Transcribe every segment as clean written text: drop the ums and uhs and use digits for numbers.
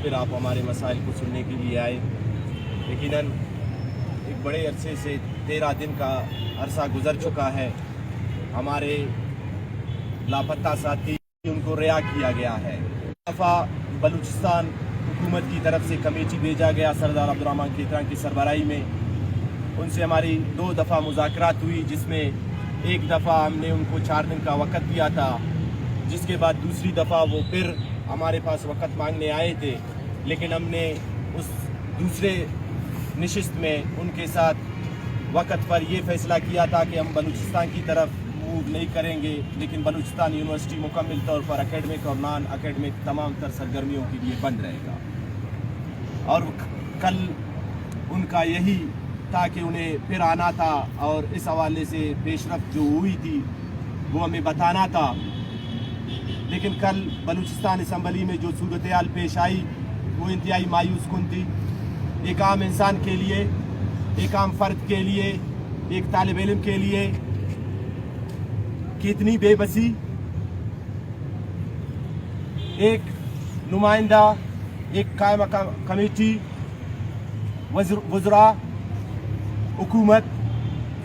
फिर आप हमारे मसाइल को सुनने के लिए आए। यकीनन एक बड़े अरसे से 13 दिन का अरसा गुजर चुका है। हमारे लापता साथी उनको रिहा किया गया है। दफ़ा बलूचिस्तान हुकूमत की तरफ से कमेटी भेजा गया सरदार अब्दुर्रहमान खेतरान की सरबराही में। उनसे हमारी 2 दफ़ा मुज़ाकरात हुई, जिसमें एक दफ़ा हमने उनको 4 दिन का वक़्त दिया था, जिसके बाद दूसरी दफ़ा वो फिर हमारे पास वक़्त मांगने आए थे, लेकिन हमने उस दूसरे नशिस्त में उनके साथ वक़्त पर ये फ़ैसला किया था कि हम बलूचिस्तान की तरफ मूव नहीं करेंगे, लेकिन बलूचिस्तान यूनिवर्सिटी मुकम्मल तौर पर एकेडमिक और नॉन एकेडमिक तमाम तर सरगर्मियों के लिए बंद रहेगा। और कल उनका यही था कि उन्हें फिर आना था और इस हवाले से पेशरफ जो हुई थी वो हमें बताना था। लेकिन कल बलूचिस्तान असम्बली में जो सूरत हाल पेश आई वो इंतहाई मायूस कुन थी। एक आम इंसान के लिए, एक आम फर्द के लिए, एक तालिब इल्म के लिए कितनी बेबसी। एक नुमाइंदा, एक कायम कमेटी, वज़रा, हुकूमत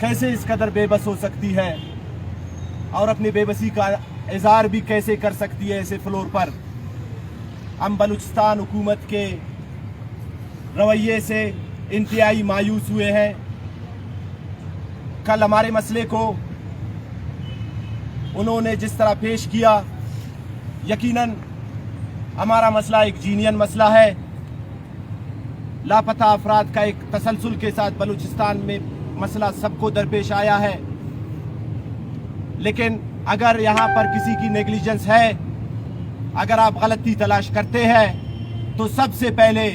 कैसे इस कदर बेबस हो सकती है और अपनी बेबसी का इज़हार भी कैसे कर सकती है ऐसे फ्लोर पर। हम बलूचिस्तान हुकूमत के रवैये से इंतहाई मायूस हुए हैं। कल हमारे मसले को उन्होंने जिस तरह पेश किया, यकीनन हमारा मसला एक जीनियन मसला है। लापता अफराद का एक तसलसल के साथ बलूचिस्तान में मसला सबको दरपेश आया है। लेकिन अगर यहाँ पर किसी की नेग्लिजेंस है, अगर आप गलती तलाश करते हैं, तो सबसे पहले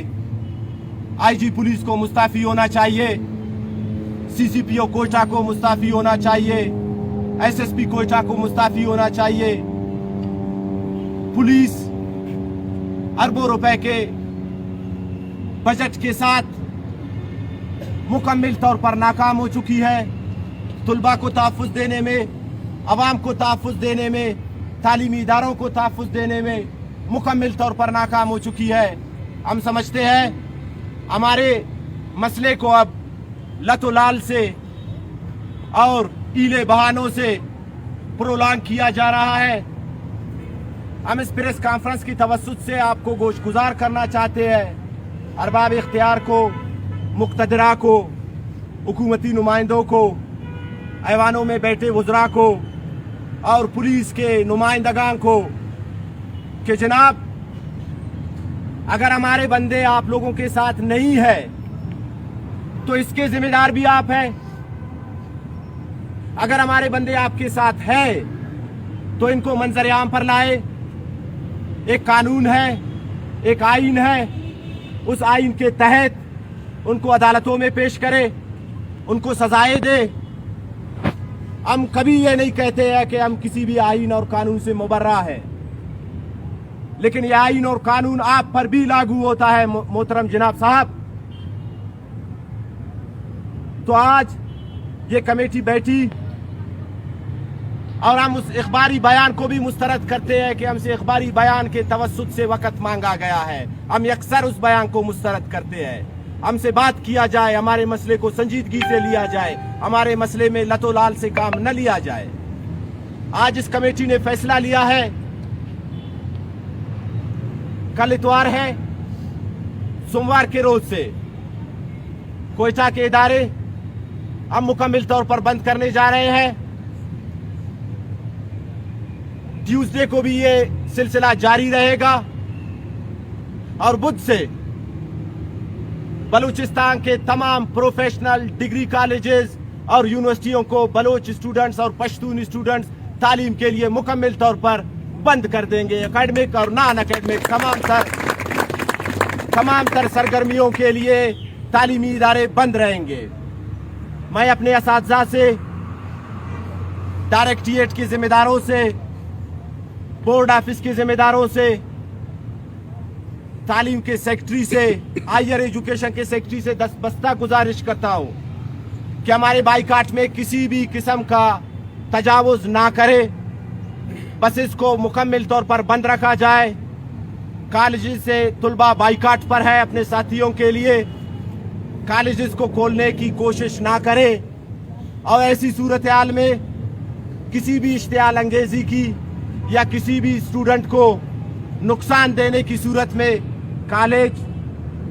आईजी पुलिस को मुस्ताफ़ी होना चाहिए, सीसीपीओ कोटा को मुस्ताफ़ी होना चाहिए, एसएसपी कोटा को मुस्ताफ़ी होना चाहिए। पुलिस अरबों रुपए के बजट के साथ मुकम्मल तौर पर नाकाम हो चुकी है। तुलबा को तहफ़्फ़ुज़ देने में, अवाम को तहफ़्फ़ुज़ देने में, तालीमी इदारों को तहफ़्फ़ुज़ देने में मुकम्मल तौर पर नाकाम हो चुकी है। हम समझते हैं हमारे मसले को अब लतो लाल से और ईले बहानों से प्रोलॉन्ग किया जा रहा है। हम इस प्रेस कॉन्फ्रेंस की तवस्सुत से आपको गोशगुजार करना चाहते हैं। अरबाब इख्तियार को, मुक़्तदरा को, हुकूमती नुमाइंदों को, ऐवानों में बैठे वज़रा को और पुलिस के नुमाइंदगान को कि जनाब, अगर हमारे बंदे आप लोगों के साथ नहीं है तो इसके जिम्मेदार भी आप हैं। अगर हमारे बंदे आपके साथ हैं तो इनको मंजर आम पर लाए। एक कानून है, एक आइन है, उस आइन के तहत उनको अदालतों में पेश करे, उनको सजाएं दे। हम कभी ये नहीं कहते हैं कि हम किसी भी आइन और कानून से मुबर्रा है, लेकिन यह आइन और कानून आप पर भी लागू होता है मोहतरम जनाब साहब। तो आज ये कमेटी बैठी और हम उस इखबारी बयान को भी मुस्तरद करते हैं कि हमसे इखबारी बयान के तवस्सुत से वक़्त मांगा गया है। हम यकसर उस बयान को मुस्तरद करते हैं। हमसे बात किया जाए, हमारे मसले को संजीदगी से लिया जाए, हमारे मसले में लतो लाल से काम न लिया जाए। आज इस कमेटी ने फैसला लिया है, कल इतवार है, सोमवार के रोज से कोयटा के इदारे हम मुकम्मल तौर पर बंद करने जा रहे हैं। ट्यूसडे को भी ये सिलसिला जारी रहेगा और बुध से बलूचिस्तान के तमाम प्रोफेशनल डिग्री कॉलेजेस और यूनिवर्सिटियों को बलोच स्टूडेंट्स और पश्तून स्टूडेंट्स तालीम के लिए मुकम्मल तौर पर बंद कर देंगे। एकेडमिक और नॉन एकेडमिक तमाम तर सरगर्मियों के लिए तालीमी इदारे बंद रहेंगे। मैं अपने असातिज़ा से, डायरेक्टरेट के जिम्मेदारों से, बोर्ड ऑफिस के जिम्मेदारों से, तालीम के सेक्रेटरी से, हायर एजुकेशन के सेक्रेटरी से दस्तबस्ता गुजारिश करता हूँ कि हमारे बाइकाट में किसी भी किस्म का तजावुज़ ना करे, बस इसको मुकम्मल तौर पर बंद रखा जाए। कॉलेजेस से तलबा बाइकाट पर है अपने साथियों के लिए, कॉलेजेस को खोलने की कोशिश ना करे और ऐसी सूरत हाल में किसी भी इश्तियाल अंगेजी की या किसी भी स्टूडेंट को नुकसान देने की सूरत में कॉलेज,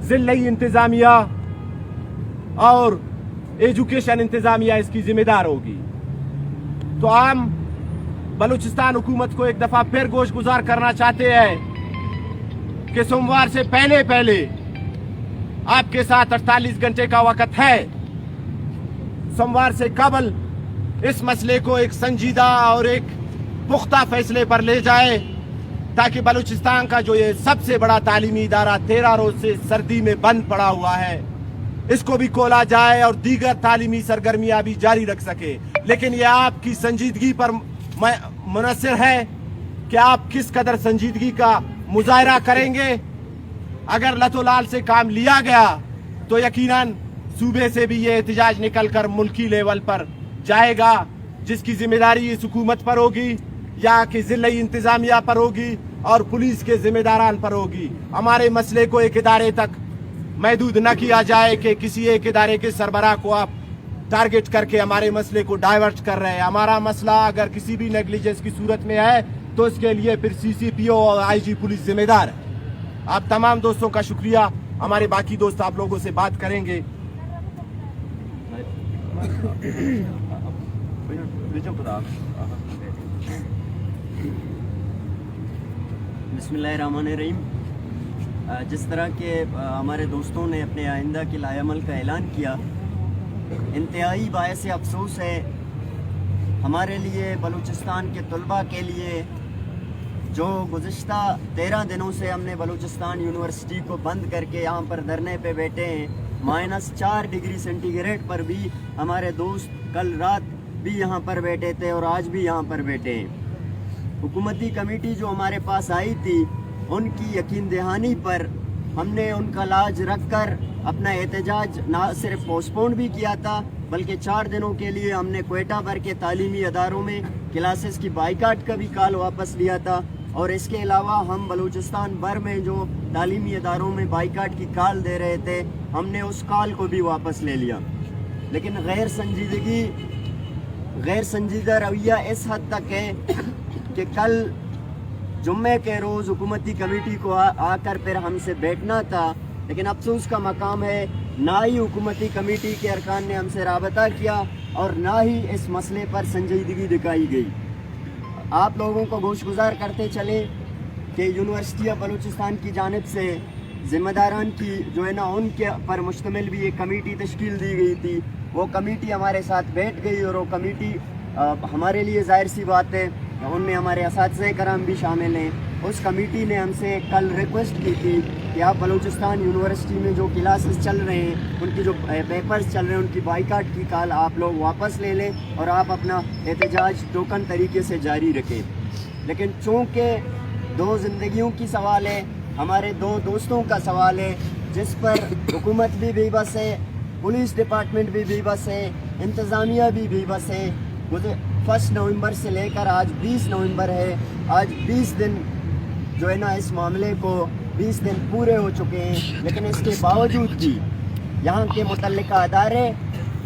ज़िला इंतज़ामिया और एजुकेशन इंतज़ामिया इसकी जिम्मेदार होगी। तो हम बलूचिस्तान हुकूमत को एक दफ़ा फिर गोश गुजार करना चाहते हैं कि सोमवार से पहले आपके साथ 48 घंटे का वक्त है। सोमवार से कबल इस मसले को एक संजीदा और एक पुख्ता फैसले पर ले जाए ताकि बलूचिस्तान का जो ये सबसे बड़ा तालीमी इदारा 13 रोज से सर्दी में बंद पड़ा हुआ है, इसको भी खोला जाए और दीगर तालीमी सरगर्मियां भी जारी रख सके। लेकिन ये आपकी संजीदगी पर मुनसर है कि आप किस कदर संजीदगी का मुजाहरा करेंगे। अगर लतोलाल से काम लिया गया तो यकीनन सूबे से भी ये एहतजाज निकल कर मुल्की लेवल पर जाएगा, जिसकी जिम्मेदारी इस हुकूमत पर होगी, यहाँ की ज़िला इंतज़ामिया पर होगी और पुलिस के जिम्मेदारान पर होगी। हमारे मसले को एक इदारे तक महदूद न किया जाए कि किसी एक इदारे के सरबराह को आप टारगेट करके हमारे मसले को डाइवर्ट कर रहे हैं। हमारा मसला अगर किसी भी नेग्लिजेंस की सूरत में है तो इसके लिए फिर CCPO और IG पुलिस जिम्मेदार है। आप तमाम दोस्तों का शुक्रिया। हमारे बाकी दोस्त आप लोगों से बात करेंगे। बिस्मिल्लाहिर्रहमानिर्रहीम। जिस तरह के हमारे दोस्तों ने अपने आइंदा के लाएअमल का ऐलान किया, इंतहाई बायस अफसोस है हमारे लिए, बलूचिस्तान के तलबा के लिए, जो गुज़िश्ता 13 दिनों से हमने बलूचिस्तान यूनिवर्सिटी को बंद करके यहाँ पर धरने पे बैठे हैं। -4 डिग्री सेंटीग्रेड पर भी हमारे दोस्त कल रात भी यहाँ पर बैठे थे और आज भी यहाँ पर बैठे हैं। हुकूमती कमेटी जो हमारे पास आई थी, उनकी यकीन दहानी पर हमने उनका लाज रख कर अपना एहतजाज ना सिर्फ पोस्टपोन भी किया था, बल्कि 4 दिनों के लिए हमने क्वेटा भर के तालीमी अदारों में क्लासेस की बाइकाट का भी कॉल वापस लिया था। और इसके अलावा हम बलूचिस्तान भर में जो तालीमी अदारों में बाइकाट की कॉल दे रहे थे, हमने उस कॉल को भी वापस ले लिया। लेकिन गैर संजीदा रवैया इस हद तक है कि कल जुम्मे के रोज़ हुकूमती कमेटी को आकर फिर हमसे बैठना था, लेकिन अफसोस का मकाम है ना ही हुकूमती कमेटी के अरकान ने हमसे राबता किया और ना ही इस मसले पर संजीदगी दिखाई गई। आप लोगों को गोशगुजार करते चले कि यूनिवर्सिटी ऑफ बलूचिस्तान की जानिब से ज़िम्मेदारान की जो है ना उनके पर मुश्तमिल भी एक कमेटी तश्कील दी गई थी। वो कमेटी हमारे साथ बैठ गई और वो कमेटी हमारे लिए ज़ाहिर सी बात है उनमें हमारे असातिज़े कराम भी शामिल हैं। उस कमेटी ने हमसे कल रिक्वेस्ट की थी कि आप बलूचिस्तान यूनिवर्सिटी में जो क्लासेस चल रहे हैं, उनकी जो पेपर्स चल रहे हैं, उनकी बाइकाट की कॉल आप लोग वापस ले लें और आप अपना एहतजाज टोकन तरीके से जारी रखें। लेकिन चूँकि 2 ज़िंदगियों की सवाल है, हमारे 2 दोस्तों का सवाल है, जिस पर हुकूमत भी बेबस है, पुलिस डिपार्टमेंट भी बेबस है, इंतज़ामिया भी बेबस है। 1 नवंबर से लेकर आज 20 नवंबर है, आज 20 दिन जो है ना इस मामले को 20 दिन पूरे हो चुके हैं। लेकिन इसके बावजूद भी यहाँ के मुतल्लिका अदारे,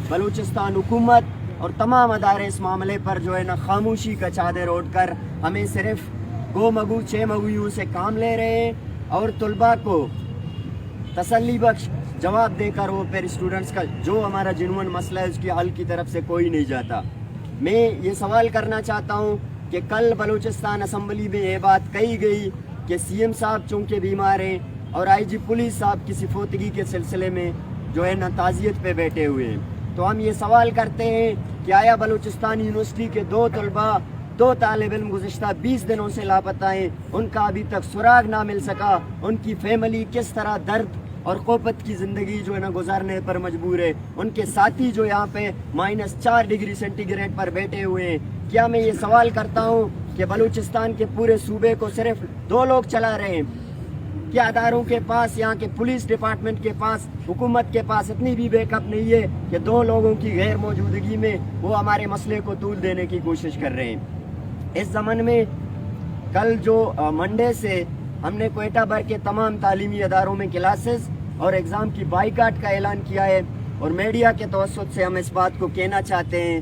बलूचिस्तान हुकूमत और तमाम अदारे इस मामले पर जो है ना खामोशी का चादर ओढ़ कर हमें सिर्फ गो मगू 6 मगुओं से काम ले रहे हैं और तलबा को तसल्ली बख्श जवाब देकर वो फिर स्टूडेंट्स का जो हमारा जिन्वन मसला है उसकी हल की तरफ से कोई नहीं जाता। मैं ये सवाल करना चाहता हूँ कि कल बलूचिस्तान असम्बली में ये बात कही गई कि CM साहब चूँकि बीमार हैं और IG पुलिस साहब की सिफोतगी के सिलसिले में जो है ना ताज़ियत पे बैठे हुए हैं। तो हम ये सवाल करते हैं कि आया बलूचिस्तान यूनिवर्सिटी के 2 तलबा 2 तालिब इल्म गुज़िश्ता 20 दिनों से लापता हैं, उनका अभी तक सुराग ना मिल सका। उनकी फैमिली किस तरह दर्द और कोपत की ज़िंदगी जो है ना गुजारने पर मजबूर है। उनके साथी जो यहाँ पे -4 डिग्री सेंटीग्रेड पर बैठे हुए हैं। क्या मैं ये सवाल करता हूँ कि बलूचिस्तान के पूरे सूबे को सिर्फ 2 लोग चला रहे हैं? क्या अदारों के पास, यहाँ के पुलिस डिपार्टमेंट के पास, हुकूमत के पास इतनी भी बैकअप नहीं है कि 2 लोगों की गैर मौजूदगी में वो हमारे मसले को तूल देने की कोशिश कर रहे हैं? इस ज़माने में कल जो मंडे से ہم نے کوئٹہ بھر کے تمام تعلیمی اداروں میں کلاسز اور ایگزام کی بائیکاٹ کا اعلان کیا ہے، اور میڈیا کے توسط سے ہم اس بات کو کہنا چاہتے ہیں،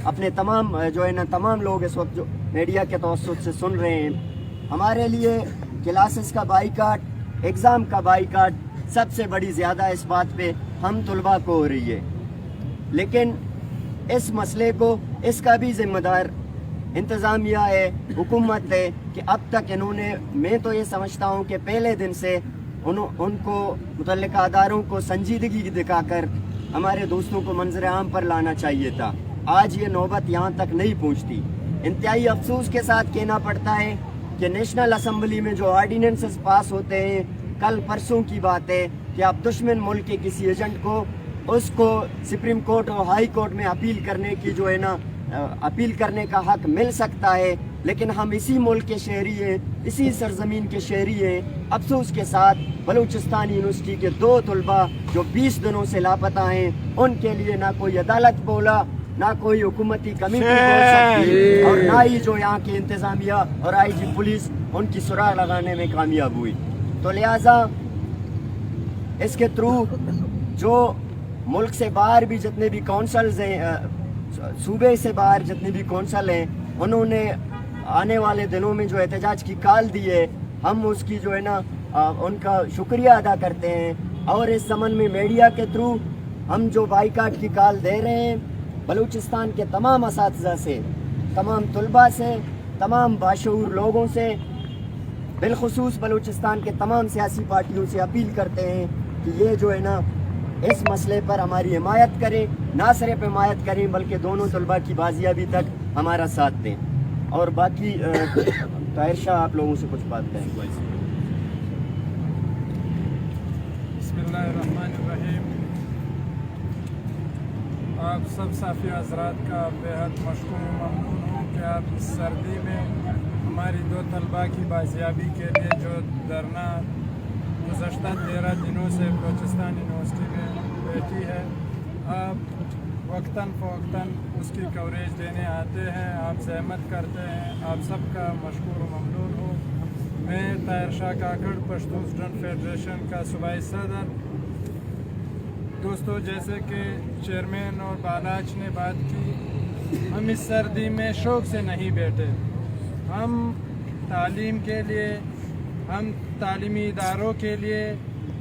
اپنے تمام جو ہے نا تمام لوگ اس وقت جو میڈیا کے توسط سے سن رہے ہیں، ہمارے لیے کلاسز کا بائیکاٹ، ایگزام کا بائیکاٹ سب سے بڑی زیادہ اس بات پہ ہم طلباء کو ہو رہی ہے، لیکن اس مسئلے کو اس کا بھی ذمہ دار انتظامیہ ہے، حکومت ہے، کہ اب تک انہوں نے، میں تو یہ سمجھتا ہوں کہ پہلے دن سے ان کو متعلقہ اداروں کو سنجیدگی دکھا کر ہمارے دوستوں کو منظر عام پر لانا چاہیے تھا۔ آج یہ نوبت یہاں تک نہیں پہنچتی۔ انتہائی افسوس کے ساتھ کہنا پڑتا ہے کہ نیشنل اسمبلی میں جو آرڈیننسز پاس ہوتے ہیں، کل پرسوں کی بات ہے کہ آپ دشمن ملک کے کسی ایجنٹ کو اس کو سپریم کورٹ اور ہائی کورٹ میں اپیل کرنے کی جو ہے نا اپیل کرنے کا حق مل سکتا ہے، لیکن ہم اسی ملک کے شہری ہیں، اسی سرزمین کے شہری ہیں۔ افسوس کے ساتھ بلوچستان یونیورسٹی کے 2 طلباء جو 20 دنوں سے لاپتہ ہیں، ان کے لیے نہ کوئی عدالت بولا، نہ کوئی حکومتی کمیٹی بول سکتی، اور نہ ہی جو یہاں کی انتظامیہ اور آئی جی پولیس ان کی سراغ لگانے میں کامیاب ہوئی۔ تو لہٰذا اس کے تھرو جو ملک سے باہر بھی جتنے بھی کونسلز ہیں، صوبے سے باہر جتنے بھی کونسل ہیں، انہوں نے آنے والے دنوں میں جو احتجاج کی کال دی ہے، ہم اس کی جو ہے نا ان کا شکریہ ادا کرتے ہیں، اور اس زمن میں میڈیا کے تھرو ہم جو بائیکاٹ کی کال دے رہے ہیں، بلوچستان کے تمام اساتذہ سے، تمام طلباء سے، تمام باشعور لوگوں سے، بالخصوص بلوچستان کے تمام سیاسی پارٹیوں سے اپیل کرتے ہیں کہ یہ جو ہے نا اس مسئلے پر ہماری حمایت کریں، نہ صرف حمایت کریں بلکہ دونوں طلباء کی بازیابی تک ہمارا ساتھ دیں۔ اور باقی طاہر شاہ آپ لوگوں سے کچھ بات کریں۔ بسم اللہ الرحمن الرحیم۔ آپ سب صافی حضرات کا بےحد مشکور و ممنون ہوں کہ آپ اس سردی میں ہماری 2 طلباء کی بازیابی کے لیے جو دھرنا گزشتہ 13 دنوں سے بلوچستان یونیورسٹی میں بیٹھی ہے، آپ وقتاً فوقتاً اس کی کوریج دینے آتے ہیں، آپ زحمت کرتے ہیں، آپ سب کا مشکور و ممنون ہوں۔ میں طاہر شاہ کاکڑ پشتون اسٹوڈنٹ فیڈریشن کا صوبائی صدر۔ دوستو، جیسے کہ چیئرمین اور بالاچ نے بات کی، ہم اس سردی میں شوق سے نہیں بیٹھے، ہم تعلیم کے لیے، ہم تعلیمی اداروں کے لیے،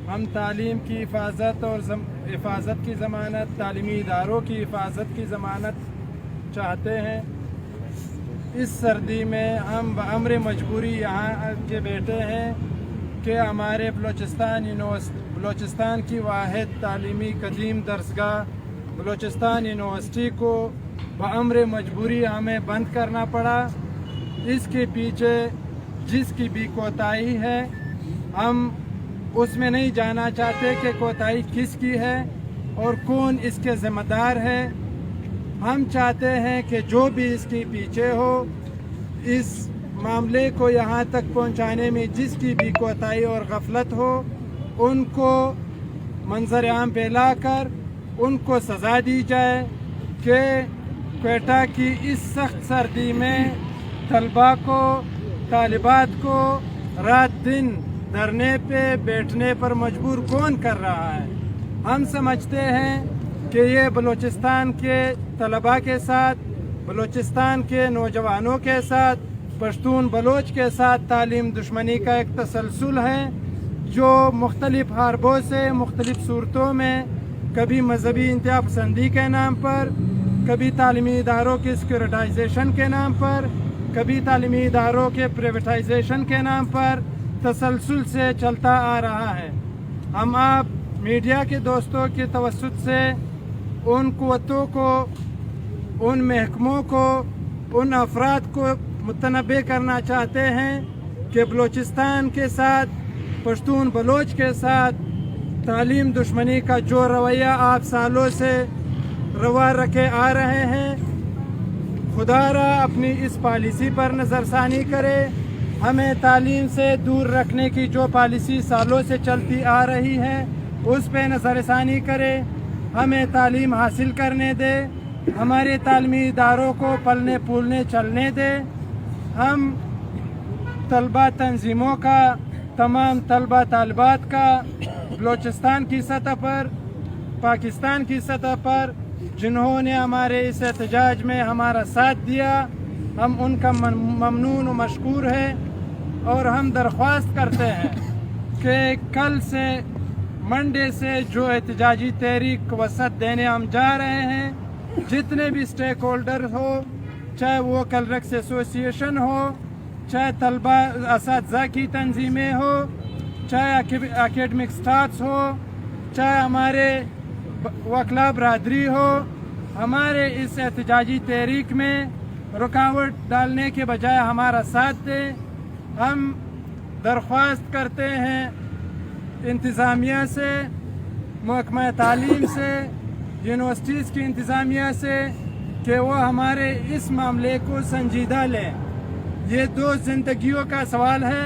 ہم تعلیم کی حفاظت اور حفاظت کی ضمانت، تعلیمی اداروں کی حفاظت کی ضمانت چاہتے ہیں۔ اس سردی میں ہم بامر مجبوری یہاں کے بیٹھے ہیں کہ ہمارے بلوچستان کی واحد تعلیمی قدیم درسگاہ بلوچستان یونیورسٹی کو بامر مجبوری ہمیں بند کرنا پڑا۔ اس کے پیچھے جس کی بھی کوتاہی ہے، ہم اس میں نہیں جانا چاہتے کہ کوتاہی کس کی ہے اور کون اس کے ذمہ دار ہے۔ ہم چاہتے ہیں کہ جو بھی اس کے پیچھے ہو، اس معاملے کو یہاں تک پہنچانے میں جس کی بھی کوتاہی اور غفلت ہو، ان کو منظر عام پہ لا کر ان کو سزا دی جائے کہ کوئٹہ کی اس سخت سردی میں طلباء کو، طالبات کو رات دن دھرنے پہ بیٹھنے پر مجبور کون کر رہا ہے؟ ہم سمجھتے ہیں کہ یہ بلوچستان کے طلباء کے ساتھ، بلوچستان کے نوجوانوں کے ساتھ، پشتون بلوچ کے ساتھ تعلیم دشمنی کا ایک تسلسل ہے، جو مختلف حربوں سے مختلف صورتوں میں، کبھی مذہبی انتہا پسندی کے نام پر، کبھی تعلیمی اداروں کی سیکورٹائزیشن کے نام پر، کبھی تعلیمی اداروں کے پرائیویٹائزیشن کے نام پر تسلسل سے چلتا آ رہا ہے۔ ہم آپ میڈیا کے دوستوں کے توسط سے ان قوتوں کو، ان محکموں کو، ان افراد کو متنبع کرنا چاہتے ہیں کہ بلوچستان کے ساتھ، پشتون بلوچ کے ساتھ تعلیم دشمنی کا جو رویہ آپ سالوں سے روا رکھے آ رہے ہیں، خدا را اپنی اس پالیسی پر نظر ثانی کرے۔ ہمیں تعلیم سے دور رکھنے کی جو پالیسی سالوں سے چلتی آ رہی ہے، اس پہ نظر ثانی کرے، ہمیں تعلیم حاصل کرنے دے، ہمارے تعلیمی اداروں کو پلنے پھولنے چلنے دے۔ ہم طلبہ تنظیموں کا तमाम तलबा तालिबात का बलूचिस्तान की सतह पर, पाकिस्तान की सतह पर जिन्होंने हमारे इस एहतजाज में हमारा साथ दिया, हम उनका ममनून व मशकूर है। और हम दरख्वास्त करते हैं कि कल से मंडे से जो एहतजाजी तहरीक को वसअत देने हम जा रहे हैं, जितने भी स्टेक होल्डर हो, चाहे वो कलरक्स एसोसिएशन हो, चाहे तलबा असातिज़ा की तंजीमें हो, चाहे एकेडमिक स्टाफ्स हो, चाहे हमारे वकला बरादरी हो, हमारे इस एहतजाजी तहरीक में रुकावट डालने के बजाय हमारा साथ दें। हम दरख्वास्त करते हैं इंतज़ामिया से, महकमा तालीम से, यूनिवर्सिटीज़ की इंतज़ामिया से कि वो हमारे इस मामले को संजीदा लें। ये दो ज़िंदगियों का सवाल है।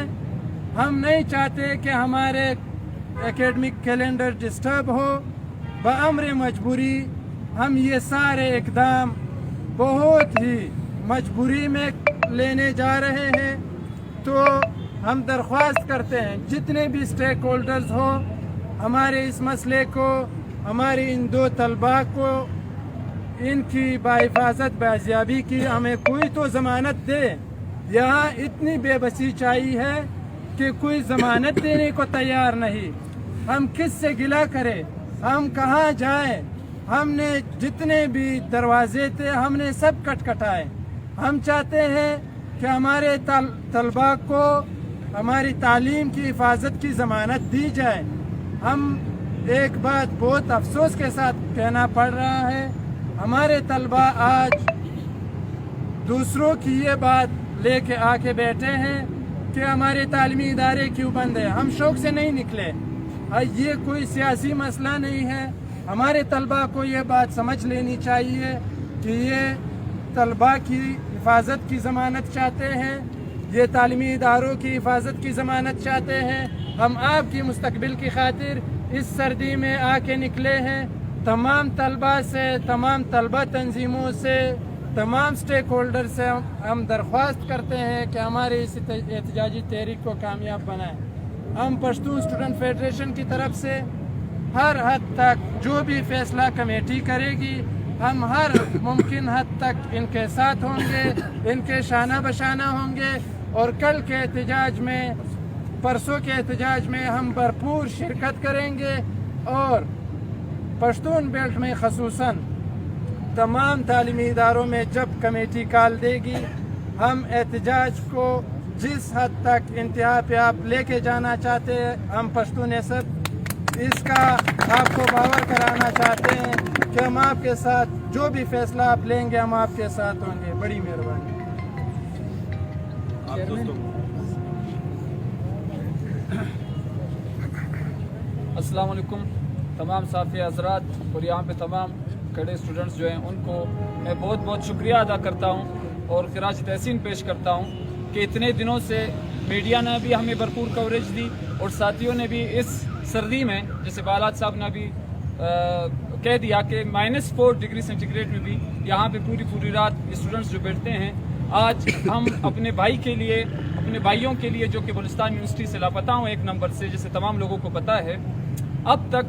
हम नहीं चाहते कि हमारे एकेडमिक कैलेंडर डिस्टर्ब हो। बअम्र मजबूरी हम ये सारे इक़दाम बहुत ही मजबूरी में लेने जा रहे हैं। तो हम दरख्वास्त करते हैं जितने भी स्टेक होल्डर्स हो, हमारे इस मसले को, हमारी इन दो तलबा को, इनकी बाहिफाजत बाजियाबी की हमें कोई तो ज़मानत दे। यहाँ इतनी बेबसी चाहिए है कि कोई ज़मानत देने को तैयार नहीं। हम किस से गिला करें, हम कहाँ जाएं? हमने जितने भी दरवाजे थे हमने सब खटखटाए। हम चाहते हैं कि हमारे तलबा को हमारी तालीम की हिफाजत की ज़मानत दी जाए। हम एक बात बहुत अफसोस के साथ कहना पड़ रहा है, हमारे तलबा आज दूसरों की ये बात लेके आके बैठे हैं कि हमारे तालीमी इदारे क्यों बंद है। हम शौक़ से नहीं निकले, ये कोई सियासी मसला नहीं है। हमारे तलबा को ये बात समझ लेनी चाहिए कि ये तलबा की हिफाजत की ज़मानत चाहते हैं, ये तालीमी इदारों की हिफाजत की ज़मानत चाहते हैं। हम आपकी मुस्तकबिल की खातिर इस सर्दी में आके निकले हैं। तमाम तलबा से, तमाम तलबा तंजीमों से, तमाम स्टेक होल्डर से हम दरख्वास्त करते हैं कि हमारे इस एहतजाजी तहरीक को कामयाब बनाएं। हम पश्तून स्टूडेंट फेडरेशन की तरफ से हर हद तक जो भी फैसला कमेटी करेगी, हम हर मुमकिन हद तक इनके साथ होंगे, इनके शाना बशाना होंगे। और कल के एहतजाज में, परसों के एहतजाज में हम भरपूर शिरकत करेंगे। और पश्तून बेल्ट में खसूसन तमाम तालीमी इदारों में जब कमेटी कॉल देगी, हम एहतजाज को जिस हद तक इंतहा पे आप लेके जाना चाहते हैं, हम पश्तून सब इसका आपको बावर कराना चाहते हैं कि हम आपके साथ जो भी फैसला आप लेंगे हम आपके साथ होंगे। बड़ी मेहरबानी। अस्सलाम वालेकुम तमाम साफ़ी हज़रात और यहाँ पे तमाम खड़े स्टूडेंट्स जो हैं उनको मैं बहुत बहुत शुक्रिया अदा करता हूँ और खिराज तहसीन पेश करता हूँ कि इतने दिनों से मीडिया ने भी हमें भरपूर कवरेज दी और साथियों ने भी इस सर्दी में, जैसे बालात साहब ने भी कह दिया कि -4 डिग्री सेंटीग्रेड में भी यहाँ पे पूरी रात स्टूडेंट्स जो बैठते हैं। आज हम अपने भाई के लिए, अपने भाइयों के लिए जो कि बलूचिस्तान यूनिवर्सिटी से लापता हूँ 1 नंबर से, जैसे तमाम लोगों को पता है, अब तक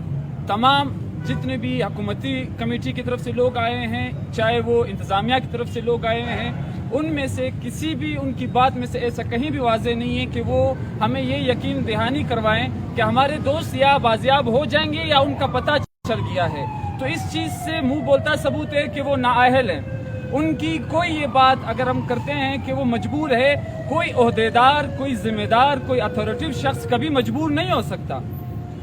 तमाम जितने भी हुकूमती कमेटी की तरफ से लोग आए हैं, चाहे वो इंतज़ामिया की तरफ से लोग आए हैं, उनमें से किसी भी उनकी बात में से ऐसा कहीं भी वाज़े नहीं है कि वो हमें ये यकीन दहानी करवाएं कि हमारे दोस्त या बाजियाब हो जाएंगे या उनका पता चल गया है। तो इस चीज़ से मुंह बोलता सबूत है कि वो नाअहल हैं। उनकी कोई ये बात अगर हम करते हैं कि वो मजबूर है, कोई ओहदेदार, कोई जिम्मेदार, कोई अथॉरिटिव शख्स कभी मजबूर नहीं हो सकता,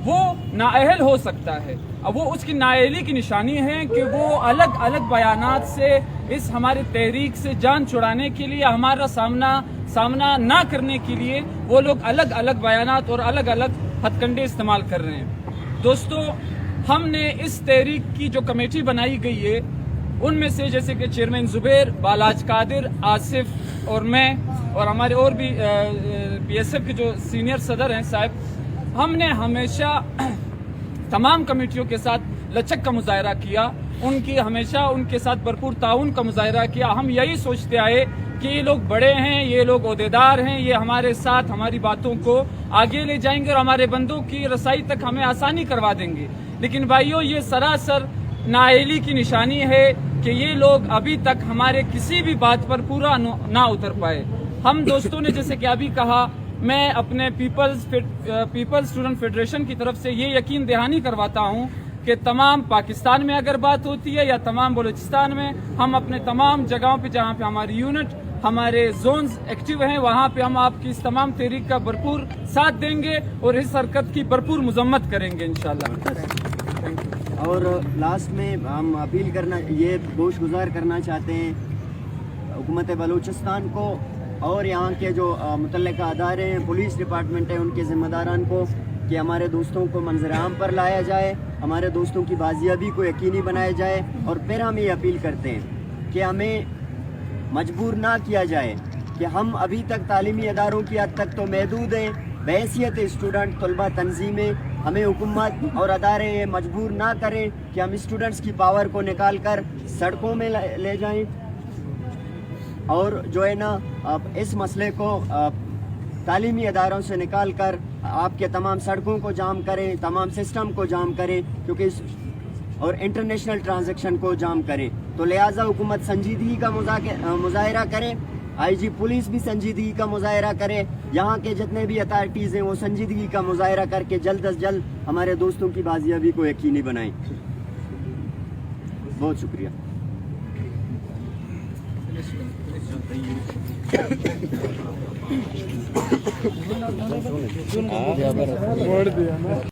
वो नाअहल हो सकता है। अब वो उसकी नाअहली की निशानी है कि वो अलग अलग बयानात से इस हमारे तहरीक से जान छुड़ाने के लिए, हमारा सामना ना करने के लिए वो लोग अलग अलग बयानात और अलग अलग हथकंडे इस्तेमाल कर रहे हैं। दोस्तों, हमने इस तहरीक की जो कमेटी बनाई गई है उनमें से जैसे कि चेयरमैन जुबैर, बालाज कादिर, आसिफ और मैं और हमारे और भी BSF के जो सीनियर सदर हैं साहब, हमने हमेशा तमाम कमेटियों के साथ लचक का मुजाहरा किया, उनकी हमेशा उनके साथ भरपूर ताउन का मुजाहरा किया। हम यही सोचते आए کہ یہ لوگ بڑے ہیں, یہ لوگ عہدیدار ہیں, یہ ہمارے ساتھ ہماری باتوں کو آگے لے جائیں گے اور ہمارے بندوں کی رسائی تک ہمیں آسانی کروا دیں گے. لیکن بھائیوں, یہ سراسر نااہلی کی نشانی ہے کہ یہ لوگ ابھی تک ہمارے کسی بھی بات پر پورا نہ اتر پائے. ہم دوستوں نے جیسے کہ ابھی کہا, میں اپنے پیپلز اسٹوڈنٹ فیڈریشن کی طرف سے یہ یقین دہانی کرواتا ہوں کہ تمام پاکستان میں اگر بات ہوتی ہے یا تمام بلوچستان میں, ہم اپنے تمام جگہوں پہ جہاں پہ ہماری یونٹ ہمارے زونز ایکٹیو ہیں وہاں پہ ہم آپ کی اس تمام تحریک کا بھرپور ساتھ دیں گے اور اس حرکت کی بھرپور مذمت کریں گے انشاءاللہ. اور لاسٹ میں ہم اپیل کرنا, یہ گوش گزار کرنا چاہتے ہیں حکومت بلوچستان کو اور یہاں کے جو متعلقہ ادارے ہیں, پولیس ڈپارٹمنٹ ہے, ان کے ذمہ داران کو کہ ہمارے دوستوں کو منظر عام پر لایا جائے, ہمارے دوستوں کی بازیابی کو یقینی بنایا جائے. اور پھر ہم یہ اپیل کرتے ہیں کہ ہمیں مجبور نہ کیا جائے کہ ہم ابھی تک تعلیمی اداروں کی حد تک تو محدود ہیں. بحیثیت اسٹوڈنٹ طلبہ تنظیمیں ہمیں حکومت اور ادارے یہ مجبور نہ کریں کہ ہم اسٹوڈنٹس کی پاور کو نکال کر سڑکوں میں لے جائیں اور جو ہے نا اس مسئلے کو تعلیمی اداروں سے نکال کر آپ کے تمام سڑکوں کو جام کریں, تمام سسٹم کو جام کریں, کیونکہ اور انٹرنیشنل ٹرانزیکشن کو جام کریں. تو لہٰذا حکومت سنجیدگی کا مظاہرہ کرے, آئی جی پولیس بھی سنجیدگی کا مظاہرہ کرے, یہاں کے جتنے بھی اتھارٹیز ہیں وہ سنجیدگی کا مظاہرہ کر کے جلد از جلد ہمارے دوستوں کی بازیابی کو یقینی بنائیں. بہت شکریہ.